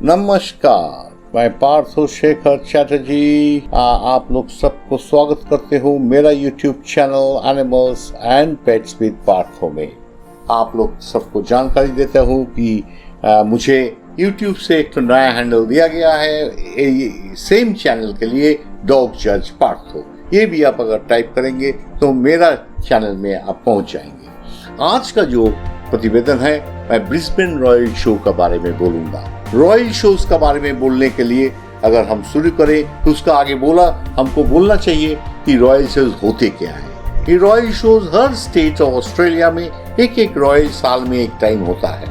नमस्कार, मैं पार्थो शेखर चैटर्जी आप लोग सबको स्वागत करते हूँ मेरा YouTube channel animals and pets with Partho में। आप लोग सबको जानकारी देता हूँ कि मुझे YouTube से एक तो नया हैंडल दिया गया है सेम चैनल के लिए, डॉग जज पार्थो। ये भी आप अगर टाइप करेंगे तो मेरा चैनल में आप पहुँच जाएंगे। आज का जो प्रतिवेदन है, मैं ब्रिस्बेन रॉयल शो के बारे में बोलूंगा। रॉयल शोज के बारे में बोलने के लिए अगर हम शुरू करें तो उसका आगे हमको बोलना चाहिए कि रॉयल शोज होते क्या है। ये royal shows her state of Australia में एक रॉयल साल में एक टाइम होता है।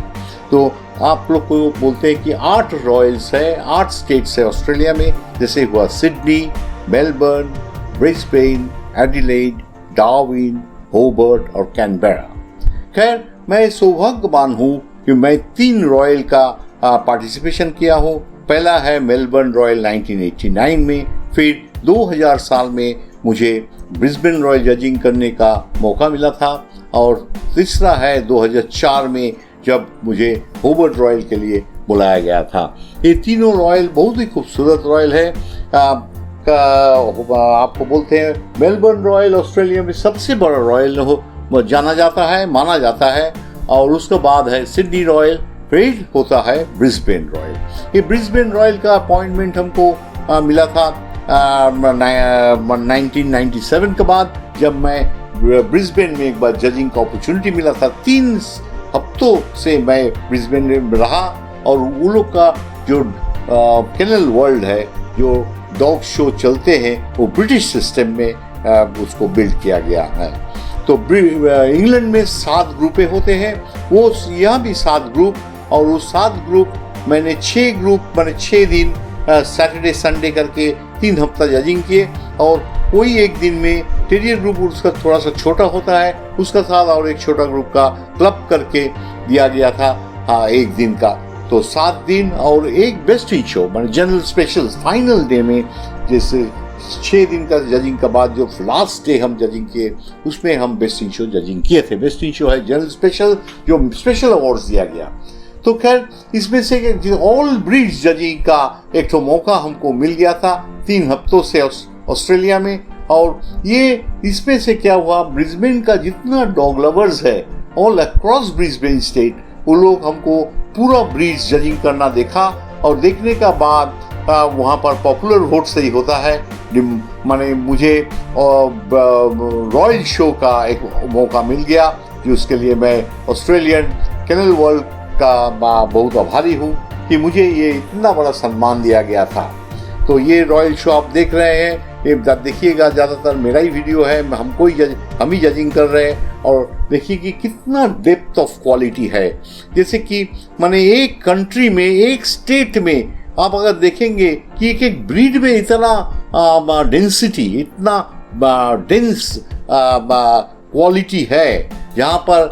तो आप लोग को बोलते हैं कि 8 रॉयल्स है, 8 स्टेट्स है ऑस्ट्रेलिया में, जैसे हुआ Sydney, Melbourne, Brisbane, Adelaide, Darwin, Hobart और कैनबेरा। खैर, मैं सौभाग्यवान हूँ कि मैं 3 रॉयल का पार्टिसिपेशन किया हूँ। पहला है मेलबर्न रॉयल 1989 में, फिर 2000 साल में मुझे ब्रिस्बेन रॉयल जजिंग करने का मौका मिला था, और तीसरा है 2004 में जब मुझे होबर्ट रॉयल के लिए बुलाया गया था। ये तीनों रॉयल बहुत ही खूबसूरत रॉयल है। आपको बोलते हैं मेलबर्न रॉयल ऑस्ट्रेलिया में सबसे बड़ा रॉयल जाना जाता है, माना जाता है, और उसके बाद है सिडनी रॉयल, फिर होता है ब्रिस्बेन रॉयल। ये ब्रिस्बेन रॉयल का अपॉइंटमेंट हमको मिला था 1997 के बाद, जब मैं ब्रिस्बेन में एक बार जजिंग का अपॉर्चुनिटी मिला था। 3 हफ्तों से मैं ब्रिस्बेन में रहा, और वो लोग का जो केनल वर्ल्ड है, जो डॉग शो चलते हैं, वो ब्रिटिश सिस्टम में उसको बिल्ड किया गया है। तो इंग्लैंड में 7 ग्रुपें होते हैं, वो यहाँ भी 7 ग्रुप, और वो 7 ग्रुप मैंने 6 दिन सैटरडे संडे करके 3 हफ्ता जजिंग किए, और कोई एक दिन में टेरियर ग्रुप उसका थोड़ा सा छोटा होता है, उसका साथ और एक छोटा ग्रुप का क्लब करके दिया गया था एक दिन का। तो 7 दिन और एक बेस्ट इन शो, मैंने जनरल स्पेशल फाइनल डे में, जैसे 6 दिन का जजिंग के बाद जो लास्ट डे हम जजिंग किए, उसमें हम बेस्ट इन शो जजिंग किए थे। बेस्ट इन शो है जनरल स्पेशल, जो स्पेशल अवार्ड्स दिया गया। तो खैर, इसमें से ऑल ब्रीड्स जजिंग का एक तो मौका हमको मिल गया था 3 हफ्तों से ऑस्ट्रेलिया में। और ये इसमें से क्या हुआ, ब्रिस्बेन का जितना डॉग लवर्स है ऑल अक्रॉस ब्रिस्बेन स्टेट, वो लोग हमको पूरा ब्रीड्स जजिंग करना देखा, और देखने का बाद वहाँ पर पॉपुलर वोट से ही होता है। माने मुझे रॉयल शो का एक मौका मिल गया, जिसके लिए मैं ऑस्ट्रेलियन केनल वर्ल्ड का बहुत आभारी हूँ कि मुझे ये इतना बड़ा सम्मान दिया गया था। तो ये रॉयल शो आप देख रहे हैं, ये देखिएगा, ज़्यादातर मेरा ही वीडियो है, हम ही जजिंग कर रहे हैं, और देखिए कि कितना डेप्थ ऑफ क्वालिटी है। जैसे कि माने एक कंट्री में, एक स्टेट में आप अगर देखेंगे कि एक ब्रीड में इतना डेंसिटी, इतना डेंस क्वालिटी है, जहाँ पर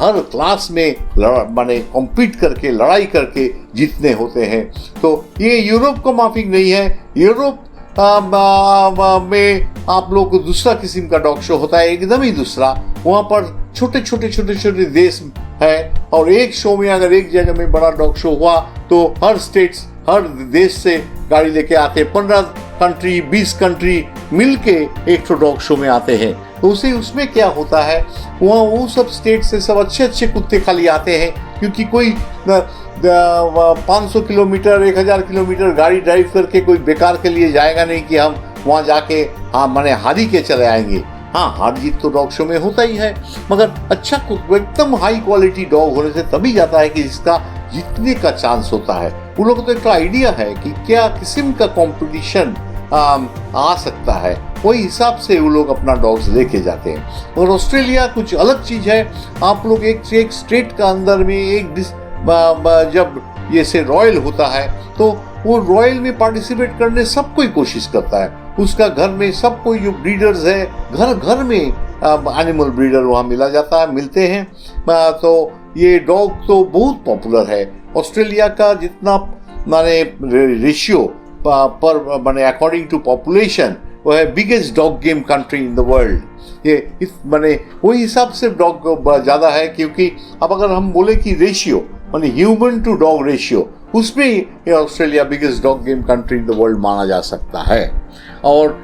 हर क्लास में माने कॉम्पीट करके, लड़ाई करके जीतने होते हैं। तो ये यूरोप को माफिक नहीं है। यूरोप में आप लोग को दूसरा किस्म का डॉग शो होता है, एकदम ही दूसरा। वहाँ पर छोटे देश है, और एक शो में अगर एक जगह में बड़ा डॉग शो हुआ तो हर देश से गाड़ी लेके आते, 15 कंट्री 20 कंट्री मिलके एक तो डॉग शो में आते हैं। तो उसमें क्या होता है, वहाँ वो सब स्टेट से सब अच्छे कुत्ते खाली आते हैं, क्योंकि कोई 500 किलोमीटर 1000 किलोमीटर गाड़ी ड्राइव करके कोई बेकार के लिए जाएगा नहीं कि हम वहाँ जाके माने हारी के चले आएंगे। हार जीत तो डॉग शो में होता ही है, मगर अच्छा एकदम हाई क्वालिटी डॉग होने से तभी जाता है कि इसका जीतने का चांस होता है। उन लोगों को तो एक आइडिया है कि क्या किस्म का कंपटीशन आ सकता है, वही हिसाब से वो लोग अपना डॉग्स लेके जाते हैं। और ऑस्ट्रेलिया कुछ अलग चीज है। आप लोग एक स्टेट का अंदर में जब ये से रॉयल होता है, तो वो रॉयल में पार्टिसिपेट करने सब कोई कोशिश करता है। उसका घर में सब कोई जो ब्रीडर्स है, घर में एनिमल ब्रीडर वहाँ मिलते हैं। तो ये डॉग तो बहुत पॉपुलर है। ऑस्ट्रेलिया का जितना माने रेशियो पर माने अकॉर्डिंग टू पॉपुलेशन, वो है biggest dog game country in the world. ये माने वही हिसाब से डॉग ज़्यादा है, क्योंकि अब अगर हम बोले कि रेशियो माने ह्यूमन टू डॉग रेशियो, उसमें ये Australia biggest dog game country in the world माना जा सकता है। और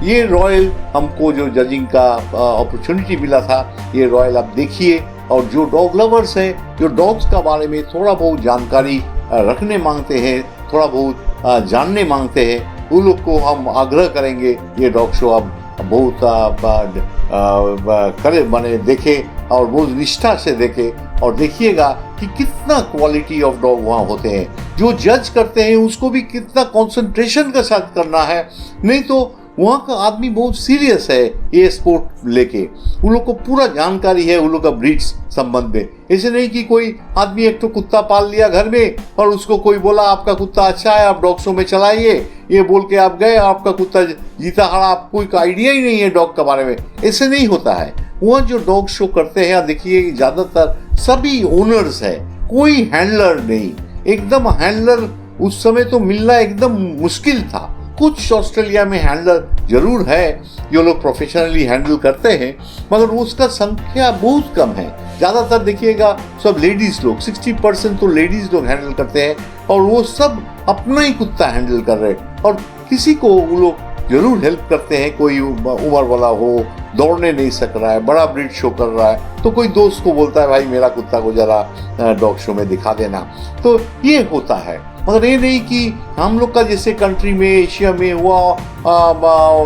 ये रॉयल हमको जो जजिंग का अपॉर्चुनिटी मिला था, ये रॉयल आप देखिए। और जो डॉग लवर्स हैं, जो डॉग्स का बारे में थोड़ा बहुत जानकारी रखने मांगते हैं, थोड़ा बहुत जानने मांगते हैं, उन लोग को हम आग्रह करेंगे ये डॉग शो आप बहुत करे बने देखें और बहुत निष्ठा से देखें और देखिएगा कि कितना क्वालिटी ऑफ डॉग वहाँ होते हैं। जो जज करते हैं उसको भी कितना कंसंट्रेशन के साथ करना है, नहीं तो वहाँ का आदमी बहुत सीरियस है ये स्पोर्ट लेके। उन लोग को पूरा जानकारी है उन लोग का ब्रीड्स संबंध में। ऐसे नहीं कि कोई आदमी एक तो कुत्ता पाल लिया घर में और उसको कोई बोला आपका कुत्ता अच्छा है, आप डॉग शो में चलाइए, ये बोल के आप गए, आपका कुत्ता जीता हारा, आपको कोई आइडिया ही नहीं है डॉग के बारे में। ऐसे नहीं होता है। वहाँ जो डॉग शो करते हैं देखिए ज़्यादातर सभी ओनर्स है, कोई हैंडलर नहीं। एकदम हैंडलर उस समय तो मिलना एकदम मुश्किल था। कुछ ऑस्ट्रेलिया में हैंडलर जरूर है जो लोग प्रोफेशनली हैंडल करते हैं, मगर उसका संख्या बहुत कम है। ज़्यादातर देखिएगा सब लेडीज लोग, 60% तो लेडीज लोग हैंडल करते हैं और वो सब अपना ही कुत्ता हैंडल कर रहे हैं। और किसी को वो लोग जरूर हेल्प करते हैं, कोई उम्र वाला हो, दौड़ने नहीं सक रहा है, बड़ा ब्रीड शो कर रहा है, तो कोई दोस्त को बोलता है भाई मेरा कुत्ता को जरा डॉग शो में दिखा देना। तो ये होता है, मगर ये नहीं कि हम लोग का जैसे कंट्री में, एशिया में हुआ,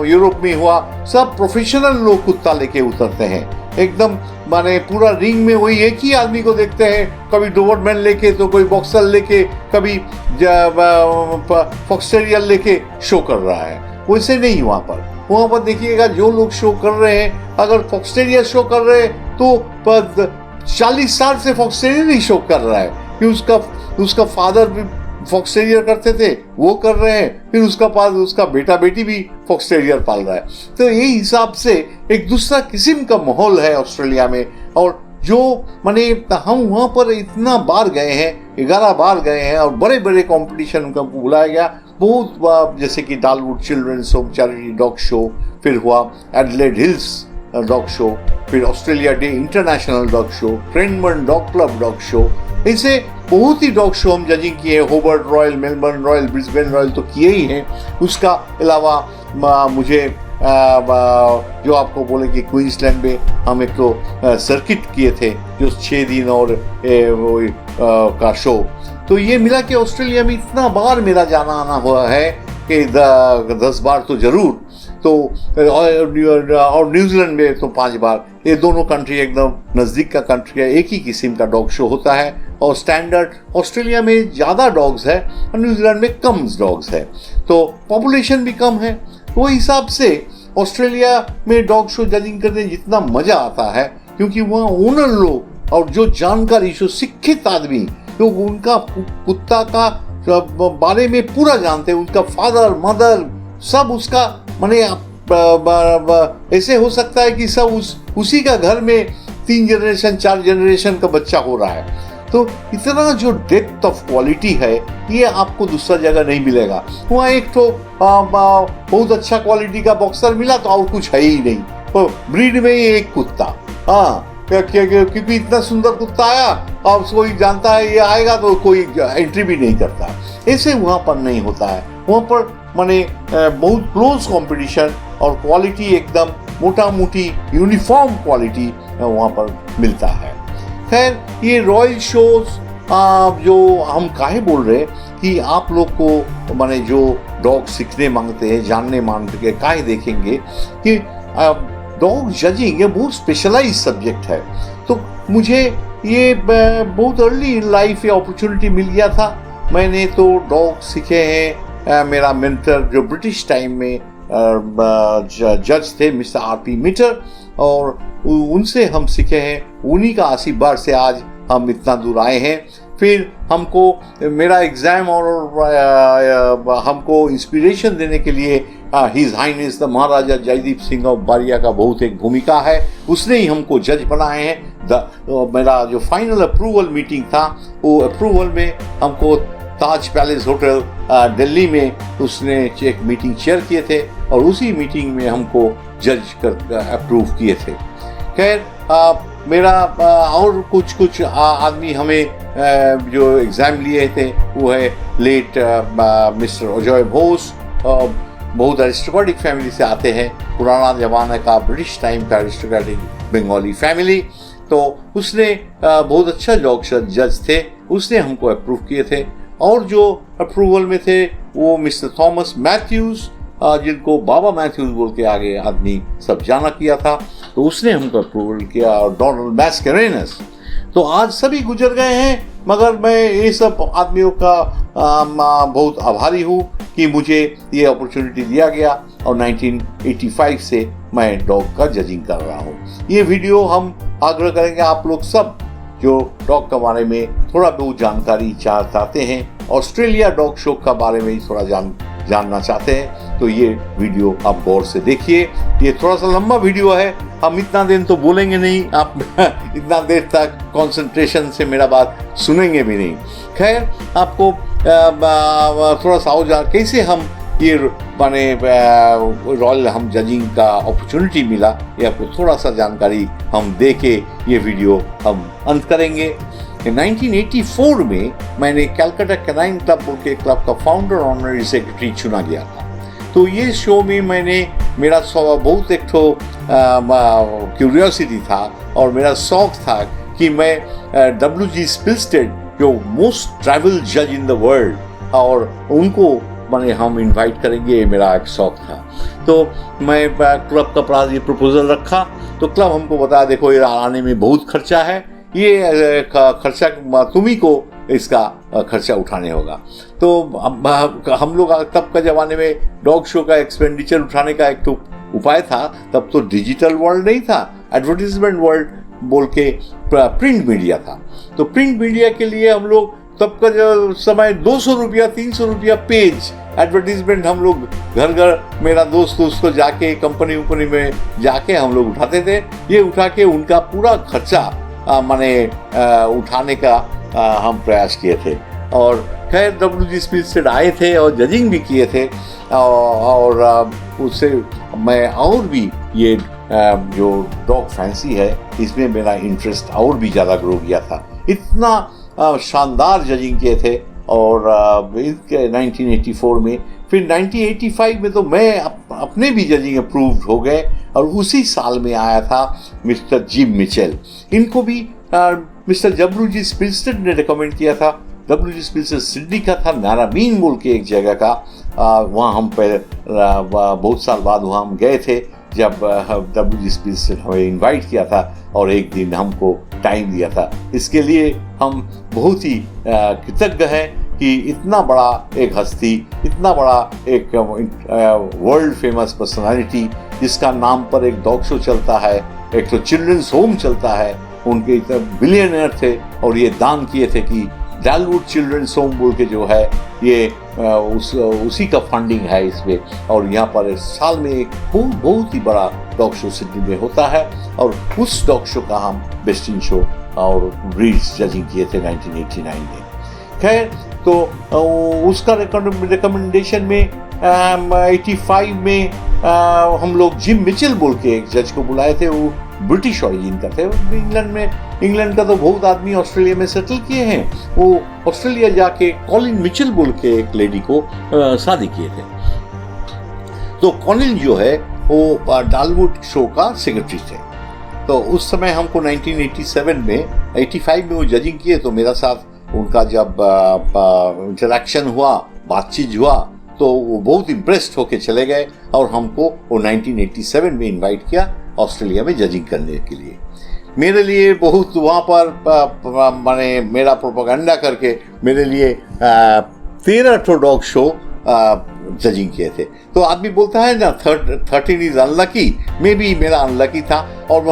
यूरोप में हुआ, सब प्रोफेशनल लोग कुत्ता लेके उतरते हैं। एकदम माने पूरा रिंग में वही एक ही आदमी को देखते हैं, कभी डोबरमैन लेके तो कोई बॉक्सर लेके, कभी फॉक्सटेरियल लेके शो कर रहा है। वैसे नहीं वहाँ पर देखिएगा जो लोग शो कर रहे हैं, अगर फॉक्सटेरियल शो कर रहे हैं तो 40 साल से फॉक्सटेरियल ही शो कर रहा है कि उसका फादर भी फॉक्सटेरियर करते थे, वो कर रहे हैं, फिर उसका बेटा बेटी भी फॉक्सटेरियर पाल रहा है। तो ये हिसाब से एक दूसरा किस्म का माहौल है ऑस्ट्रेलिया में। और जो माने हम वहाँ पर इतना बार गए हैं, 11 बार गए हैं और बड़े बड़े कंपटीशन उनको बुलाया गया बहुत, जैसे कि Dalwood children's home charity dog show, फिर हुआ एडलेड हिल्स डॉग शो, फिर Australia Day international dog show, Cranbourne dog club dog show, ऐसे बहुत ही डॉग शो हम जजिंग किए। Hobart Royal, Melbourne Royal, Brisbane Royal तो किए ही हैं। उसका अलावा मुझे जो आपको बोले कि क्वींसलैंड में हम एक तो सर्किट किए थे जो 6 दिन और का शो। तो ये मिला कि ऑस्ट्रेलिया में इतना बार मेरा जाना आना हुआ है कि 10 बार तो जरूर, तो और न्यूजीलैंड में तो 5 बार। ये दोनों कंट्री एकदम नज़दीक का कंट्री है, एक ही किस्म का डॉग शो होता है। और स्टैंडर्ड ऑस्ट्रेलिया में ज़्यादा डॉग्स है और न्यूजीलैंड में कम डॉग्स है, तो पॉपुलेशन भी कम है। वो हिसाब से ऑस्ट्रेलिया में डॉग शो जजिंग करने जितना मज़ा आता है, क्योंकि वहाँ ओनर लोग और जो जानकारी, जो शिक्षित आदमी, जो उनका कुत्ता का बारे में पूरा जानते हैं, उनका फादर मदर सब उसका माने ऐसे हो सकता है कि सब उसी का घर में 3 जनरेशन 4 जनरेशन का बच्चा हो रहा है। तो इतना जो डेप्थ ऑफ क्वालिटी है ये आपको दूसरा जगह नहीं मिलेगा। वहाँ एक तो बहुत अच्छा क्वालिटी का बॉक्सर मिला तो और कुछ है ही नहीं, तो ब्रीड में ही एक कुत्ता, क्योंकि इतना सुंदर कुत्ता आया और कोई जानता है ये आएगा तो कोई एंट्री भी नहीं करता। ऐसे वहाँ पर नहीं होता है। वहाँ पर माने बहुत क्लोज कंपटीशन और क्वालिटी एकदम मोटा मोटी यूनिफॉर्म क्वालिटी वहाँ पर मिलता है। खैर ये रॉयल शोज जो हम काहे बोल रहे हैं कि आप लोग को माने जो डॉग सीखने मांगते हैं, जानने मांगते हैं, काहे देखेंगे कि डॉग जजिंग ये बहुत स्पेशलाइज सब्जेक्ट है। तो मुझे ये बहुत अर्ली इन लाइफ ये अपॉर्चुनिटी मिल गया था। मैंने तो डॉग सीखे हैं। मेरा मेंटर जो ब्रिटिश टाइम में जज थे मिस्टर आर.पी. मीटर, और उनसे हम सीखे हैं। उन्हीं का आशीर्वाद से आज हम इतना दूर आए हैं। फिर हमको मेरा एग्ज़ाम और हमको इंस्पिरेशन देने के लिए his highness the Maharaja Jaideep Singh of Baria का बहुत एक भूमिका है। उसने ही हमको जज बनाए हैं। मेरा जो फाइनल अप्रूवल मीटिंग था, वो अप्रूवल में हमको ताज पैलेस होटल दिल्ली में उसने एक मीटिंग चेयर किए थे और उसी मीटिंग में हमको जज कर अप्रूव किए थे। खैर मेरा और कुछ आदमी हमें जो एग्ज़ाम लिए थे वो है लेट मिस्टर अजय घोष, बहुत अरिस्टोक्रेटिक फैमिली से आते हैं, पुराना ज़माना का ब्रिटिश टाइम का अरिस्टोक्रेटिक बंगाली फैमिली। तो उसने बहुत अच्छा जज थे, उसने हमको अप्रूव किए थे। और जो अप्रूवल में थे वो मिस्टर थॉमस मैथ्यूज़, जिनको बाबा मैथ्यूज़ बोल के आगे आदमी सब जाना किया था, तो उसने हमको अप्रूवल किया, और डोनाल्ड मैस्करेनस। तो आज सभी गुजर गए हैं, मगर मैं ये सब आदमियों का बहुत आभारी हूँ कि मुझे ये अपॉर्चुनिटी दिया गया, और 1985 से मैं डॉग का जजिंग कर रहा हूँ। ये वीडियो हम आग्रह करेंगे आप लोग सब जो डॉग के बारे में थोड़ा बहुत जानकारी चाहते हैं, ऑस्ट्रेलिया डॉग शो के बारे में थोड़ा जानना चाहते हैं, तो ये वीडियो आप गौर से देखिए। ये थोड़ा सा लंबा वीडियो है, हम इतना दिन तो बोलेंगे नहीं, आप इतना देर तक कंसंट्रेशन से मेरा बात सुनेंगे भी नहीं। खैर, आपको थोड़ा सा और कैसे हम ये माने रॉयल हम जजिंग का अपॉर्चुनिटी मिला, ये आपको थोड़ा सा जानकारी हम दे के ये वीडियो हम अंत करेंगे। 1984 में मैंने कैलकाटा कैनाइन क्लब बोल के क्लब का फाउंडर ऑनररी सेक्रेटरी चुना गया था। तो ये शो में मेरा बहुत एक तो क्यूरियोसिटी था, और मेरा शौक था कि मैं WG स्पिल्स्टेड, जो मोस्ट ट्रैवल जज इन द वर्ल्ड, और उनको माने हम इनवाइट करेंगे, मेरा एक शौक था। तो मैं क्लब का पास ये प्रपोजल रखा, तो क्लब हमको बताया देखो ये आने में बहुत खर्चा है, ये खर्चा तुम्ही को इसका खर्चा उठाने होगा। तो हम लोग तब का ज़माने में डॉग शो का एक्सपेंडिचर उठाने का एक तो उपाय था, तब तो डिजिटल वर्ल्ड नहीं था, एडवर्टीजमेंट वर्ल्ड बोल के प्रिंट मीडिया था। तो प्रिंट मीडिया के लिए हम लोग तब का जो समय 200 रुपया 300 रुपया पेज एडवर्टीजमेंट हम लोग घर घर, मेरा दोस्त उसको जाके कंपनी में जाके हम लोग उठाते थे। ये उठा के उनका पूरा खर्चा माने उठाने का हम प्रयास किए थे। और खैर WG स्पिल्स्टेड आए थे और जजिंग भी किए थे, और उससे मैं और भी ये जो डॉग फैंसी है इसमें मेरा इंटरेस्ट और भी ज़्यादा ग्रो किया था। इतना शानदार जजिंग किए थे। और 1984 में, फिर 1985 में तो मैं अपने भी जजिंग अप्रूव्ड हो गए, और उसी साल में आया था मिस्टर जिम मिचेल। इनको भी मिस्टर WG स्पिल्स्टेड ने रिकमेंड किया था। WG स्पिल्स्टेड सिडनी का था, नाराबीन बोल के एक जगह का। वहाँ हम बहुत साल बाद वहाँ हम गए थे, जब WG स्पिल्स्टेड हमें इनवाइट किया था और एक दिन हमको टाइम दिया था। इसके लिए हम बहुत ही कृतज्ञ हैं कि इतना बड़ा एक हस्ती, इतना बड़ा एक वर्ल्ड फेमस पर्सनालिटी, जिसका नाम पर एक डॉग शो चलता है, एक तो चिल्ड्रंस होम चलता है, उनके इतने बिलियनर थे और ये दान किए थे कि डालवुड चिल्ड्रंस होम बोल के जो है ये उसी का फंडिंग है इसमें। और यहाँ पर साल में एक बहुत ही बड़ा डॉग शो सिडनी में होता है, और उस डॉग शो का हम बेस्ट इन शो और ब्रीड्स जजिंग किए थे 1989 में। खैर, तो उसका रिकमेंडेशन में 85 में हम लोग जिम मिचेल बोल के एक जज को बुलाए थे। वो ब्रिटिश ऑरिजिन का थे, इंग्लैंड का तो बहुत आदमी ऑस्ट्रेलिया में सेटल किए हैं। वो ऑस्ट्रेलिया जाके कॉलिन मिचेल बोल के एक लेडी को शादी किए थे। तो कॉलिन जो है वो डालवुड शो का सेक्रेटरी थे। तो उस समय हमको 1987 में 85 में वो जजिंग किए, तो मेरा साथ उनका जब इंटरेक्शन हुआ, बातचीत हुआ, तो वो बहुत इम्प्रेस्ड होके चले गए, और हमको वो 1987 में इनवाइट किया ऑस्ट्रेलिया में जजिंग करने के लिए। मेरे लिए बहुत वहाँ पर माने मेरा प्रोपेगेंडा करके मेरे लिए 13 ठो डॉग शो जजिंग किए थे। तो आदमी बोलता है ना 13 इज अनलकी, मे बी मेरा अनलकी था, और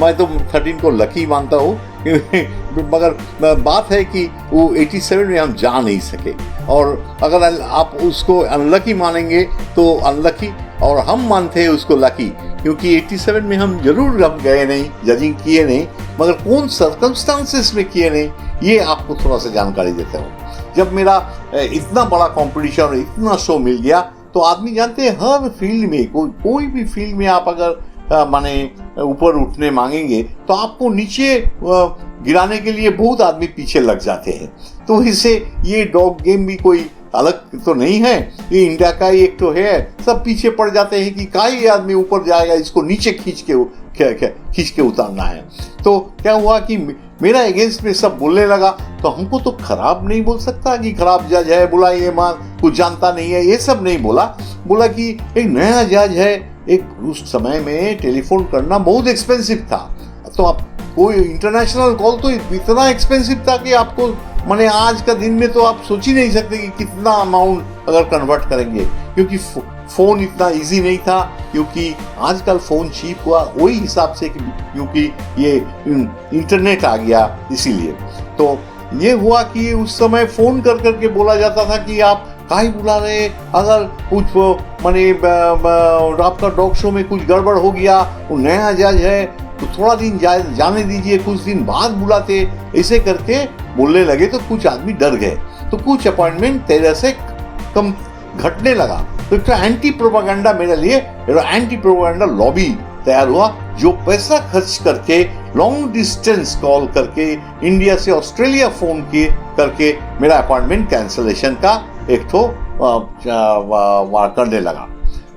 मैं तो 13 को लकी मानता हूँ। मगर बात है कि वो 87 में हम जा नहीं सके, और अगर आप उसको अनलकी मानेंगे तो अनलकी, और हम मानते हैं उसको लकी, क्योंकि 87 में हम गए नहीं, जजिंग किए नहीं, मगर कौन सर्कमस्टांसेस में किए नहीं, ये आपको थोड़ा सा जानकारी देता हूँ। जब मेरा इतना बड़ा कंपटीशन और इतना शो मिल गया, तो आदमी जानते हैं हर फील्ड में, कोई भी फील्ड में आप अगर माने ऊपर उठने मांगेंगे तो आपको नीचे गिराने के लिए बहुत आदमी पीछे लग जाते हैं। तो इससे ये डॉग गेम भी कोई अलग तो नहीं है, ये इंडिया का ही एक तो है। सब पीछे पड़ जाते हैं कि काई आदमी ऊपर जाएगा, इसको नीचे खींच के उतारना है। तो क्या हुआ कि मेरा अगेंस्ट में सब बोलने लगा। तो हमको तो खराब नहीं बोल सकता कि खराब जज है, बोला ये कुछ जानता नहीं है, ये सब नहीं बोला। बोला कि एक नया जज है, एक उस समय में टेलीफोन करना बहुत एक्सपेंसिव था। तो आप कोई इंटरनेशनल कॉल तो इतना एक्सपेंसिव था कि आपको माने आज का दिन में तो आप सोच ही नहीं सकते कि कितना अमाउंट अगर कन्वर्ट करेंगे, क्योंकि फ़ोन इतना इजी नहीं था। क्योंकि आजकल फ़ोन चीप हुआ वही हिसाब से, क्योंकि ये इंटरनेट आ गया इसीलिए। तो ये हुआ कि उस समय फ़ोन कर करके बोला जाता था कि आप काहे बुला रहे, अगर कुछ माने आपका डॉग शो में कुछ गड़बड़ हो गया, वो नया जज है तो थोड़ा दिन जाने दीजिए, कुछ दिन बाद बुलाते। ऐसे करके बोलने लगे तो कुछ आदमी डर गए, तो कुछ अपॉइंटमेंट तेरह से कम घटने लगा। तो एक एंटी प्रोपागेंडा मेरे लिए एंटी प्रोपागेंडा लॉबी तैयार हुआ, जो पैसा खर्च करके लॉन्ग डिस्टेंस कॉल करके इंडिया से ऑस्ट्रेलिया फोन करके मेरा अपॉइंटमेंट कैंसलेशन का एक तो करने लगा।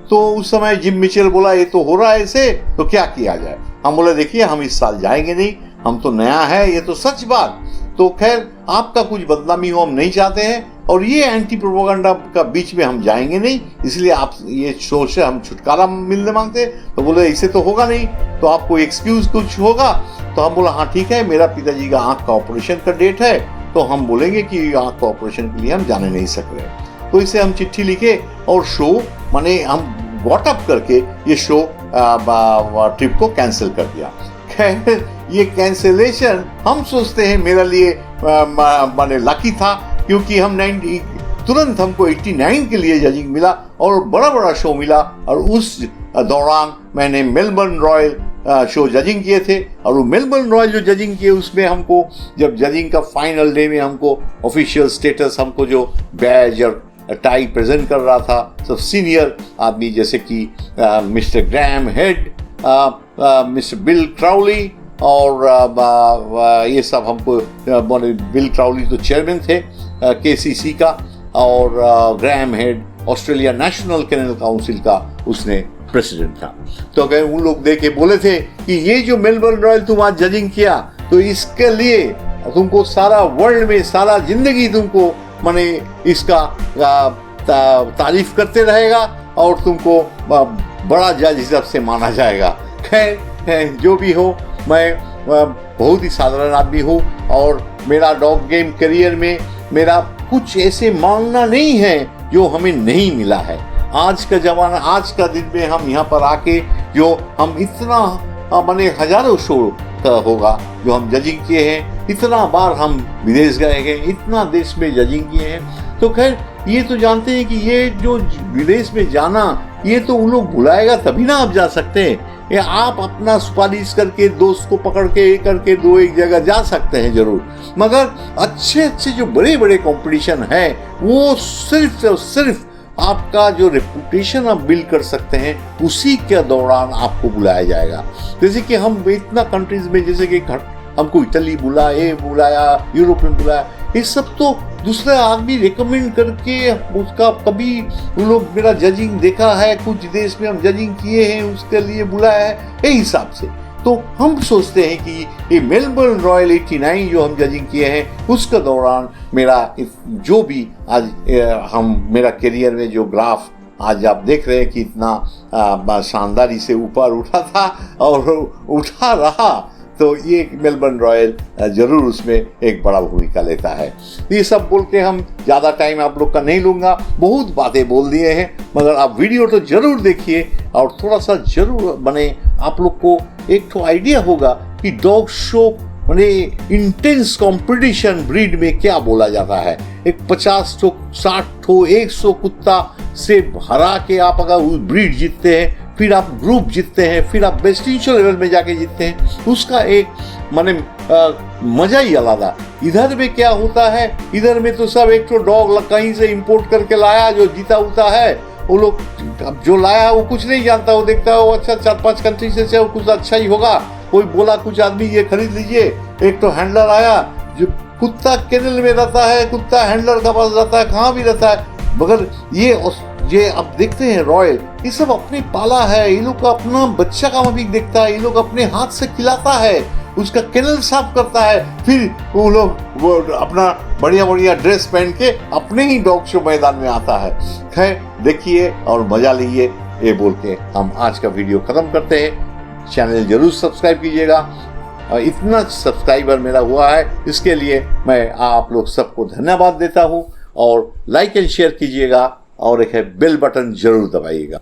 तो उस समय जिम मिचेल बोला ये तो हो रहा है ऐसे, तो क्या किया जाए। हम बोले देखिए हम इस साल जाएंगे नहीं, हम तो नया है, ये तो सच बात। तो खैर आपका कुछ बदनामी हो हम नहीं चाहते हैं, और ये एंटी प्रोपेगेंडा का बीच में हम जाएंगे नहीं, इसलिए आप ये शो से हम छुटकारा मिलने मांगते। तो बोले इससे तो होगा नहीं, तो आपको एक्सक्यूज कुछ होगा। तो हम बोला हाँ ठीक है, मेरा पिताजी का आँख का ऑपरेशन का डेट है, तो हम बोलेंगे कि आँख का ऑपरेशन के लिए हम जाने नहीं सक रहे। तो इसे हम चिट्ठी लिखे और शो माने हम व्हाट्सएप करके ये शो ट्रिप को कैंसिल कर दिया। खैर ये कैंसिलेशन हम सोचते हैं मेरे लिए माने लकी था, क्योंकि हम तुरंत हमको 89 के लिए जजिंग मिला और बड़ा बड़ा शो मिला। और उस दौरान मैंने मेलबर्न रॉयल शो जजिंग किए थे, और वो मेलबर्न रॉयल जो जजिंग किए उसमें हमको जब जजिंग का फाइनल डे में हमको ऑफिशियल स्टेटस, हमको जो बैज और टाई प्रेजेंट कर रहा था सब सीनियर आदमी जैसे कि mister Graham Head, mister Bill Crowley और ये सब हमको बिल क्राउली तो चेयरमैन थे केसीसी का, और Graham Head Australia national canal council का उसने प्रेसिडेंट था। तो अगर उन लोग देखे बोले थे कि ये जो मेलबर्न रॉयल तुम आज जजिंग किया, तो इसके लिए तुमको सारा वर्ल्ड में सारा जिंदगी तुमको माने इसका तारीफ करते रहेगा और तुमको बड़ा जज हिसाब से माना जाएगा। खैर जो भी हो, मैं बहुत ही साधारण आदमी हूँ, और मेरा डॉग गेम करियर में मेरा कुछ ऐसे मांगना नहीं है जो हमें नहीं मिला है। आज का जमाना, आज का दिन में हम यहाँ पर आके जो हम इतना माने हजारों शो होगा जो हम जजिंग किए हैं, इतना बार हम विदेश गए हैं, इतना देश में जजिंग किए हैं। तो खैर ये तो जानते हैं कि ये जो विदेश में जाना, ये तो उन लोग बुलाएगा तभी ना आप जा सकते हैं। या आप अपना सुपारिश करके दोस्त को पकड़ के करके दो एक जगह जा सकते हैं जरूर, मगर अच्छे अच्छे जो बड़े बड़े कंपटीशन है वो सिर्फ और सिर्फ आपका जो रेपुटेशन आप बिल्ड कर सकते हैं उसी के दौरान आपको बुलाया जाएगा। जैसे कि हम इतना कंट्रीज में, जैसे कि हमको इटली बुलाया, यूरोप में बुलाया, ये सब तो दूसरा आदमी रिकमेंड करके उसका कभी उन लोग मेरा जजिंग देखा है, कुछ देश में हम जजिंग किए हैं उसके लिए बुलाया है, यही हिसाब से। तो हम सोचते हैं कि ये मेलबर्न रॉयल 89 जो हम जजिंग किए हैं उसके दौरान मेरा जो भी आज मेरा करियर में जो ग्राफ आज आप देख रहे हैं कि इतना शानदारी से ऊपर उठा था और उठा रहा, तो ये मेलबर्न रॉयल जरूर उसमें एक बड़ा भूमिका लेता है। ये सब बोल के हम ज़्यादा टाइम आप लोग का नहीं लूँगा, बहुत बातें बोल दिए हैं, मगर आप वीडियो तो जरूर देखिए और थोड़ा सा जरूर बने, आप लोग को एक तो आइडिया होगा कि डॉग शो माने इंटेंस कंपटीशन ब्रीड में क्या बोला जाता है। एक 50 ठो 60 ठो 100 कुत्ता से हरा के आप अगर ब्रीड जीतते हैं, फिर आप ग्रुप जीतते हैं, फिर आप बेस्टिंशियल लेवल में जाके जीतते हैं, उसका एक माने मजा ही अलग। इधर में क्या होता है, इधर में तो सब एक तो डॉग कहीं से इंपोर्ट करके लाया जो जीता उता है, वो लोग अब जो लाया वो कुछ नहीं जानता, वो देखता है वो अच्छा 4-5 कंट्री से वो कुछ अच्छा ही होगा, कोई बोला कुछ आदमी ये खरीद लीजिए, एक तो हैंडलर आया जो कुत्ता केनल में रहता है, कुत्ता हैंडलर का पास रहता है, कहाँ भी रहता है, मगर ये अब देखते हैं रॉयल, ये सब अपने पाला है, ये लोग का अपना बच्चा का भी देखता है, ये लोग अपने हाथ से खिलाता है, उसका केनल साफ करता है, फिर वो लोग अपना बढ़िया बढ़िया ड्रेस पहन के अपने ही डॉग शो मैदान में आता है। खैर देखिए और मजा लीजिए, ये बोल के हम आज का वीडियो खत्म करते हैं। चैनल जरूर सब्सक्राइब कीजिएगा, इतना सब्सक्राइबर मेरा हुआ है इसके लिए मैं आप लोग सबको धन्यवाद देता हूँ, और लाइक एंड शेयर कीजिएगा और एक है बेल बटन जरूर दबाइएगा।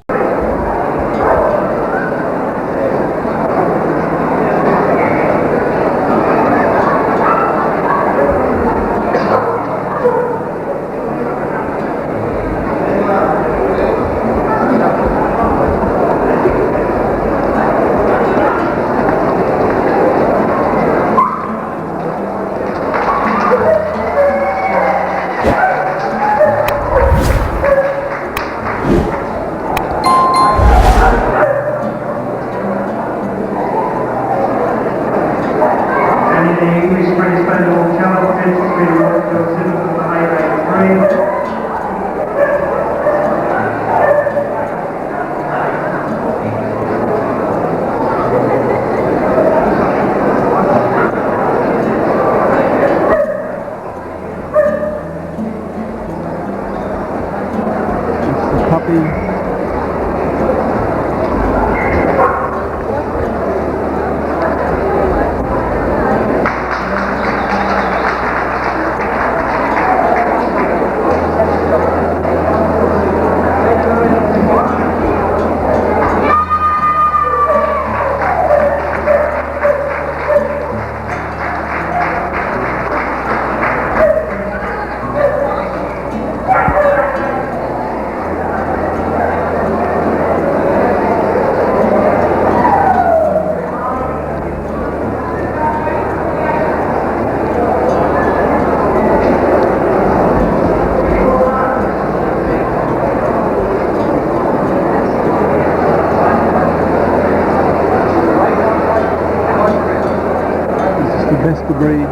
Best of breed.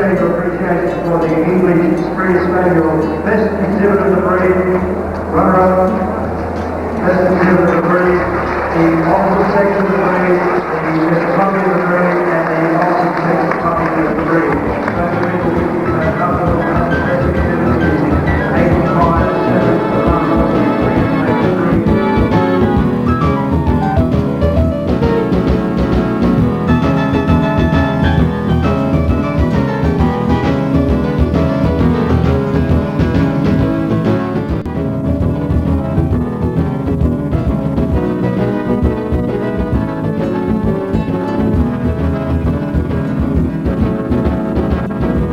demonstrating your appreciation for the English Spring Spaniel, best exhibit of the breed, runner-up, best exhibit of the breed, the opposite section of the breed, the Mr. Puppy of the breed, and the opposite section puppy of the breed. Best exhibit is 85.7 Thank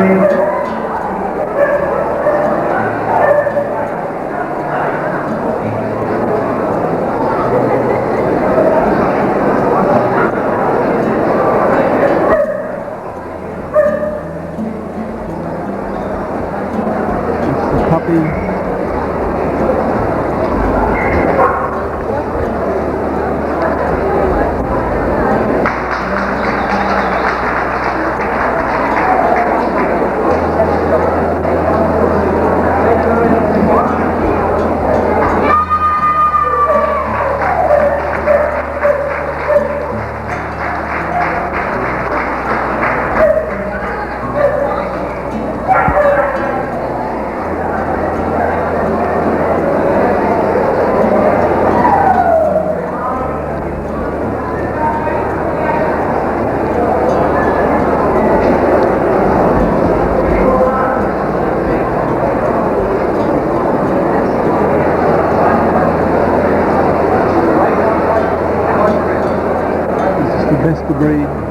parade. It's the puppy. The best of breed.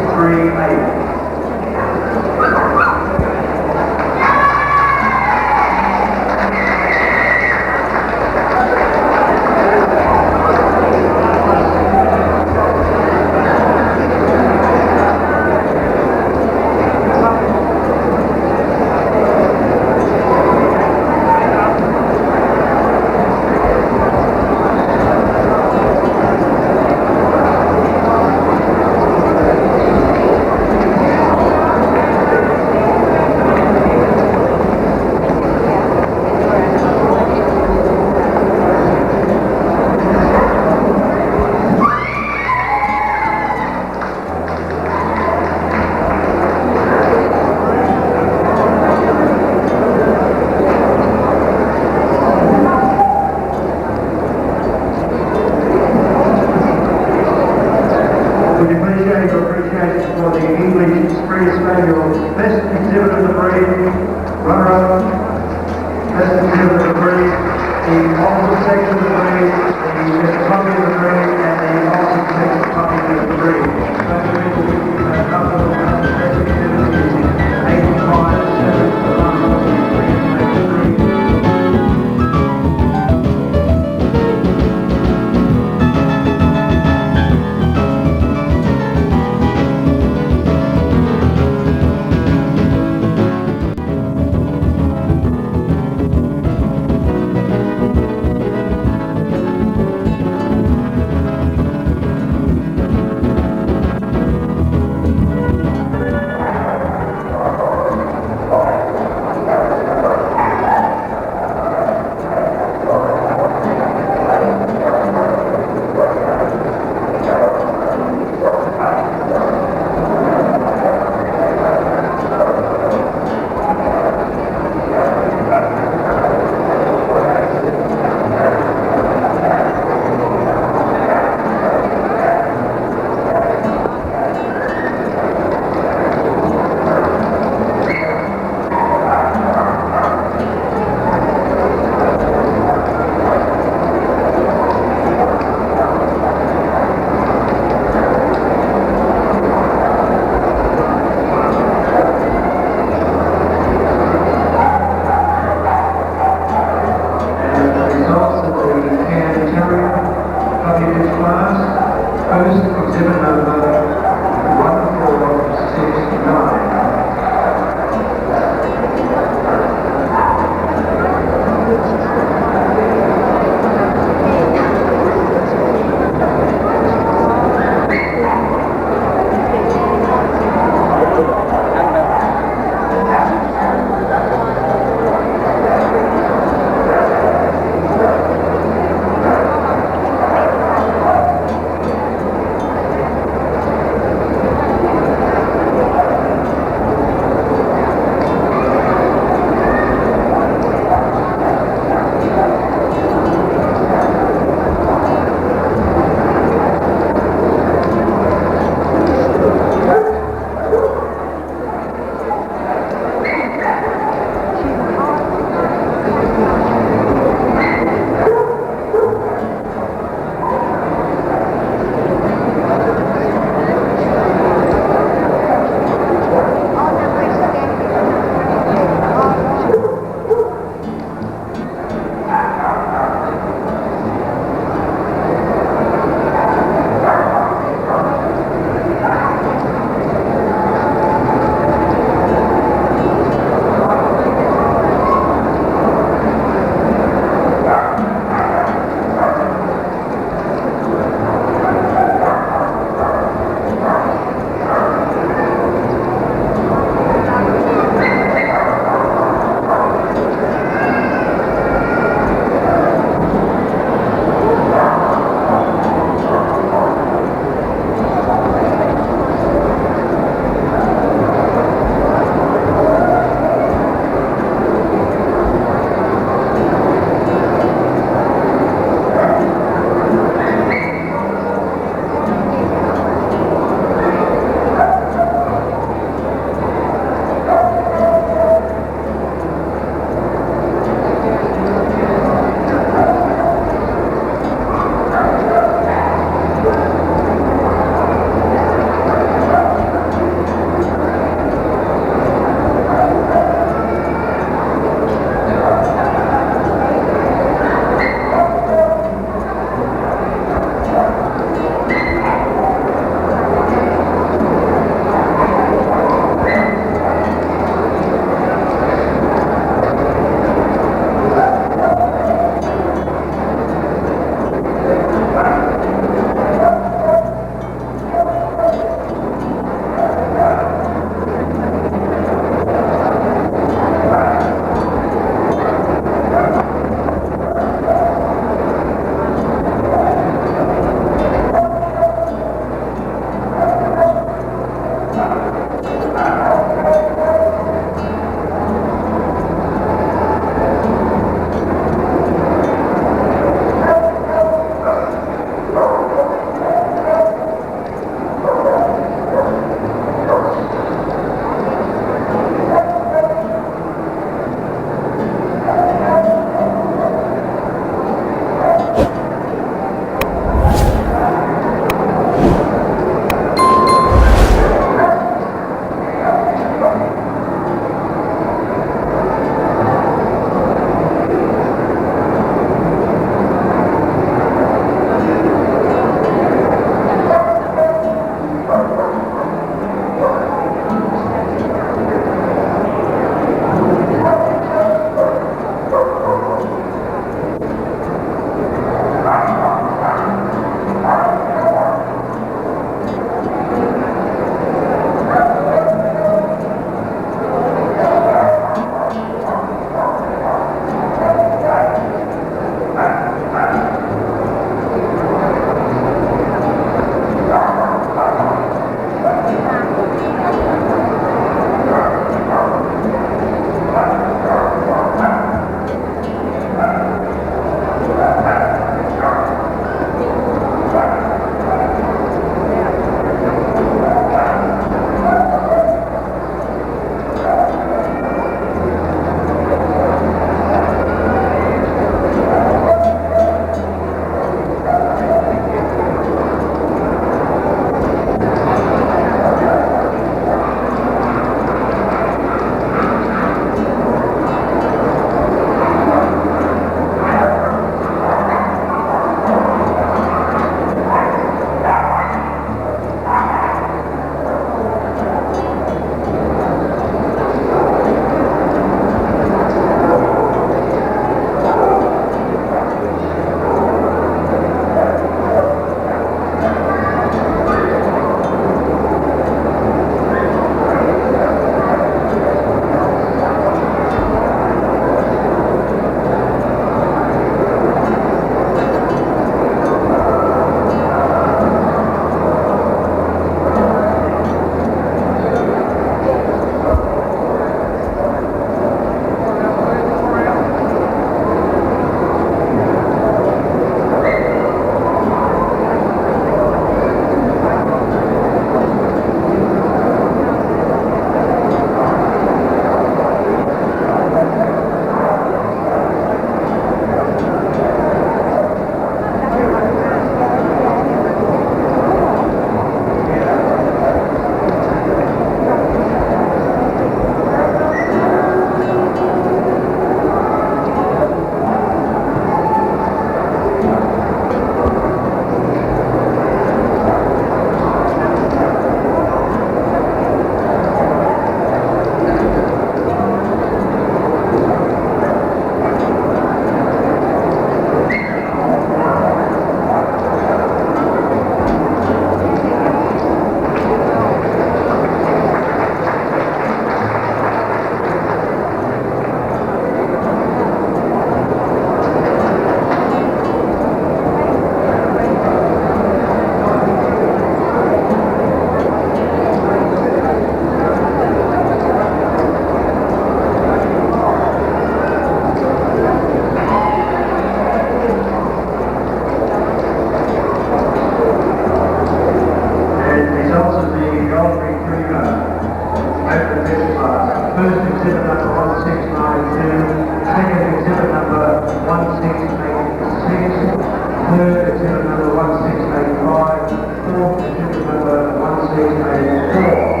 exhibit number 1692, second exhibit number 1686, third exhibit number 1685, fourth exhibit number 1684.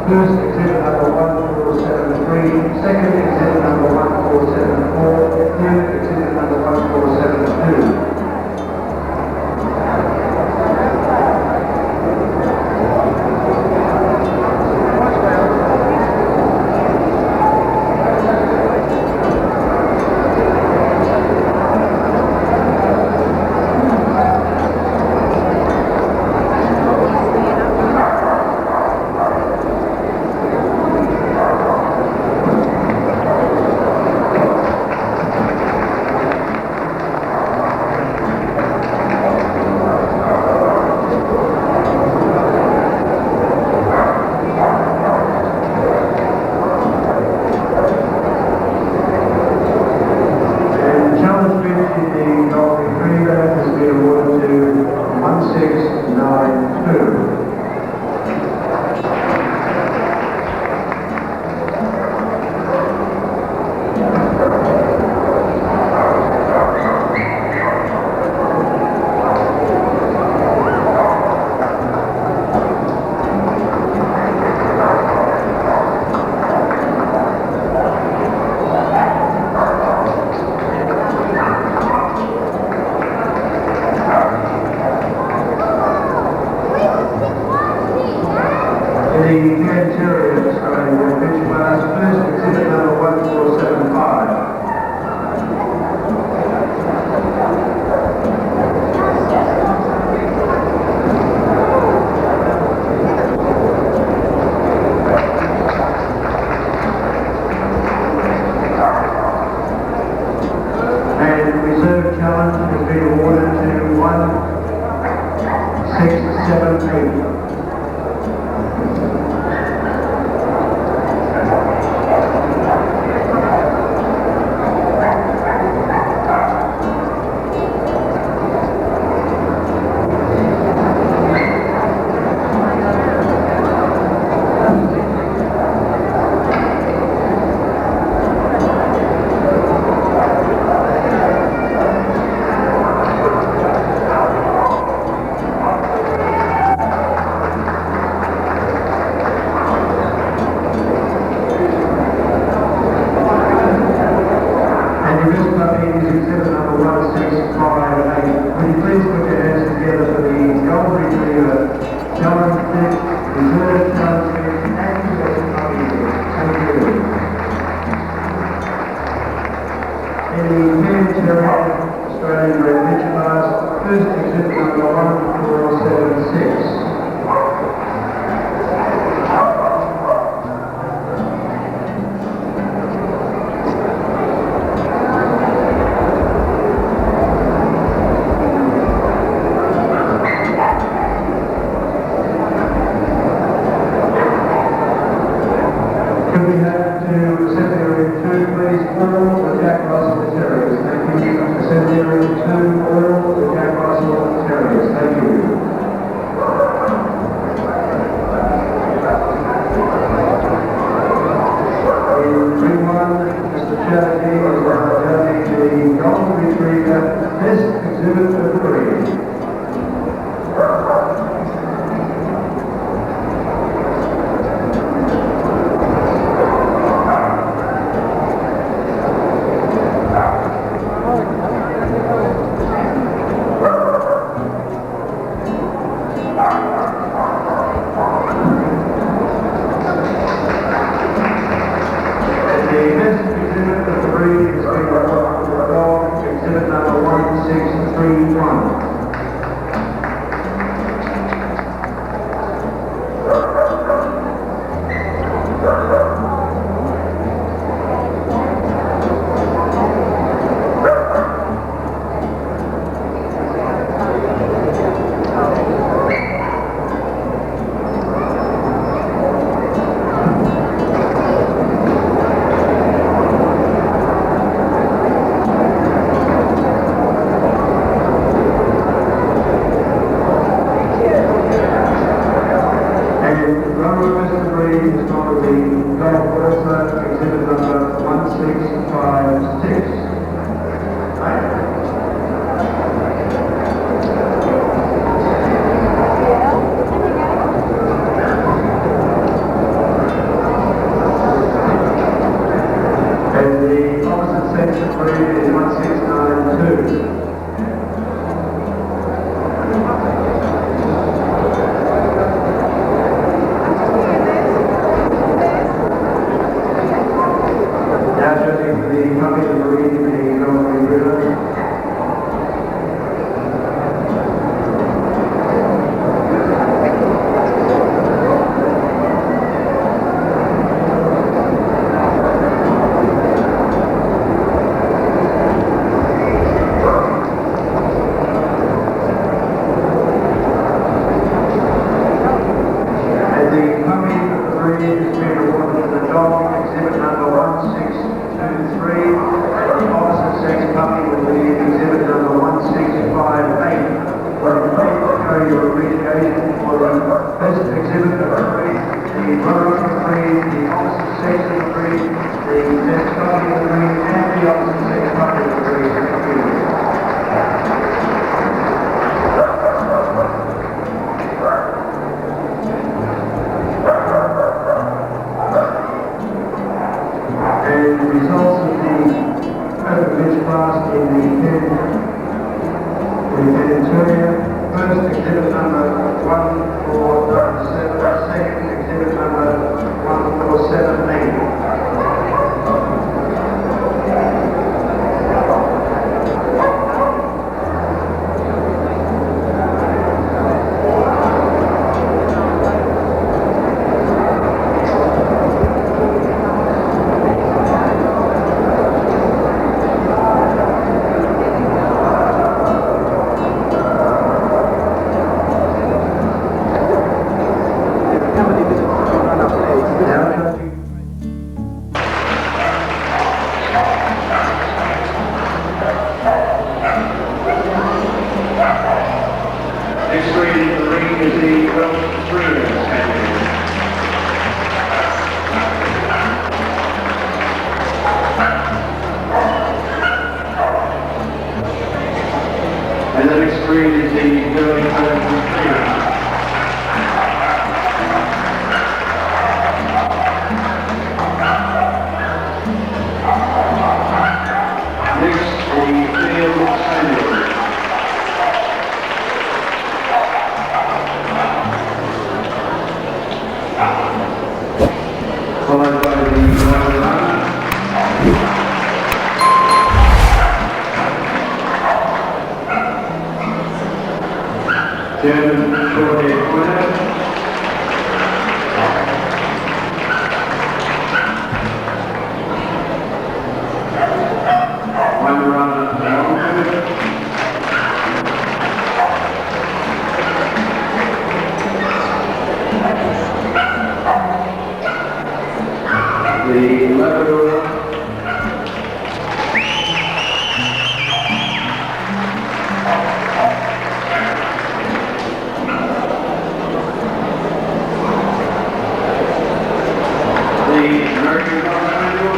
First exhibit number 1473, second exhibit number 1474, third exhibit number 1472. Thank you. 656. Right? And the opposite section parade is 1692. Now judging the company of marine in the Northern River. And the company of the marine has been awarded the dog exhibit number 1623, and the opposite sex puppy will be exhibit number 1658. For a complete show your appreciation for the best exhibit of the breed, the runner-up of the breed, the opposite sex of the breed, the best puppy of the breed, and the opposite sex puppy of the breed. Thank you. And the results of the open bench class in the interior, first exhibit number 1477, second exhibit number 1478. Company visits to run up place. Now judging next breed in the ring is the Welsh Terrier Spaniel. And the next breed is the Wellington Retriever. Next, the Field Spaniel. Followed by the Wairarana. German Short-haired Pointer. Wairarana Long-haired. The Labrador. The American Cocker Spaniel.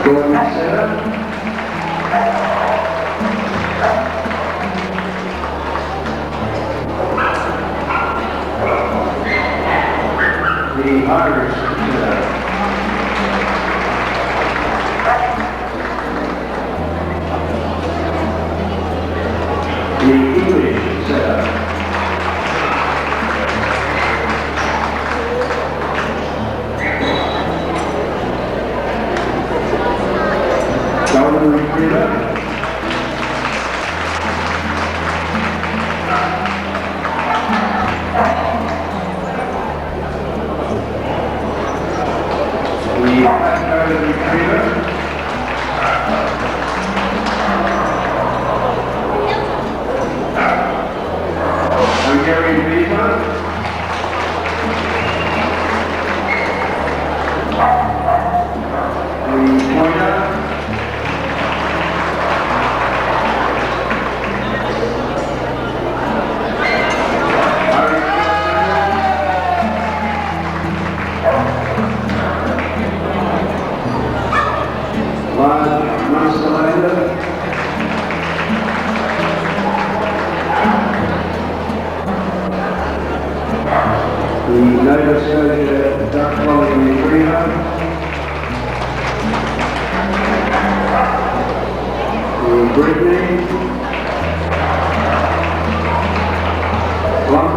Golden Setter. The Irish Setter. The English Setter. Golden Retriever.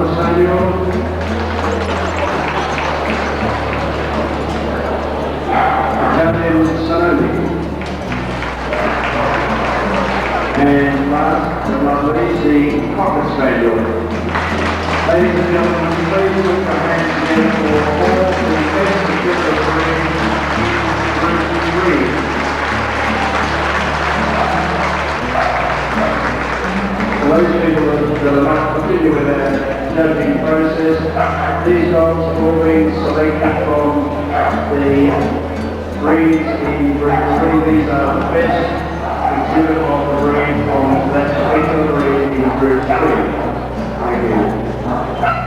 Cocker Spaniel. Italian Sononi. And last but not least, the Cocker Spaniel. Ladies and gentlemen, please put your hands together for all the best together breed, Group 3. For those people that are not familiar with the judging process, these dogs have all been selected from the breeds in Group 3. These are the best exhibit of the breed from that particular breed in Group 3. Thank you.